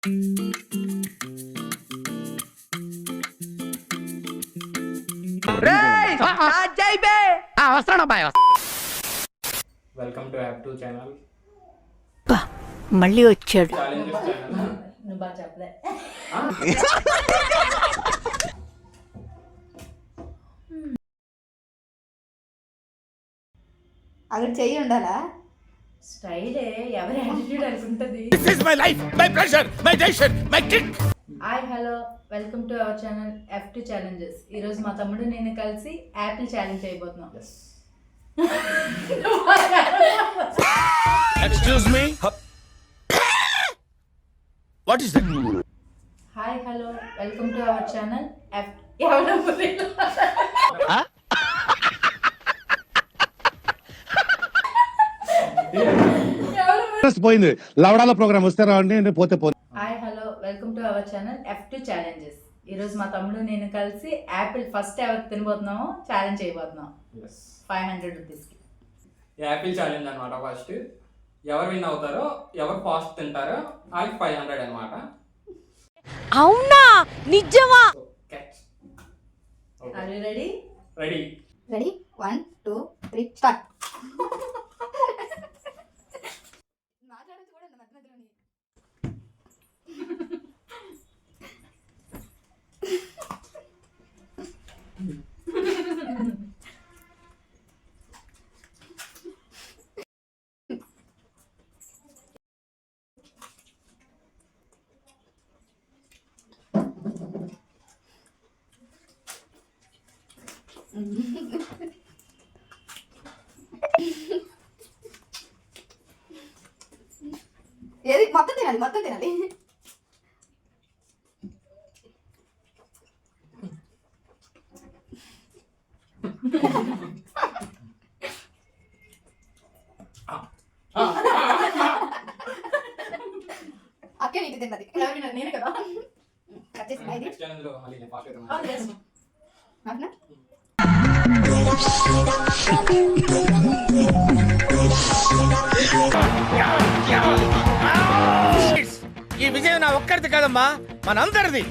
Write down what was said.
Welcome to app 2 channel. మళ్ళీ వచ్చాడు. నువ్వు బాగా చెప్పలే. అక్కడ చెయ్యి ఉండాలా? స్టైలే ఎవరి attitude అనుకుంటది. This is my life, my pleasure, my passion, my kick. Hi hello welcome to our channel F2 challenges. ఈరోజు మా తమ్ముడు నేను కలిసి యాపిల్ ఛాలెంజ్ చేయబోతున్నాం. Excuse me. What is that? Hi hello welcome to our channel ఎవరు పోయింది. లవడాల programme వస్తే రావండి, పోతే పోతే. Hi hello welcome to our channel F2 challenges. ఈరోజు మా తమ్ముడు నేను కలిసి యాపిల్ ఫస్ట్ ఎవరు తినబోతున్నామో ఛాలెంజ్ చేయబోతున్నాం. 500 రూపీస్కి యాపిల్ ఛాలెంజ్ అనమాట. ఫస్ట్ ఎవరు విన్ అవుతారో, ఎవరు ఫాస్ట్ తింటారో వాళ్ళకి 500 అనమాట. అవునా? నిజమా? Are you ready? Ready. Ready 1 2 3 start. ఏది మొత్తం తినాలి, మొత్తం తినాలి. అక్కే నీకు తిన్నది. నేను కదా కట్ చేసిన ఇది. నెక్స్ట్ ఛాలెంజ్ లో మళ్ళీ నేను ఫాస్ట్ అవుతాను. అవునా? ఈ విజయం నా ఒక్కరిది కాదమ్మా, మనందరిది.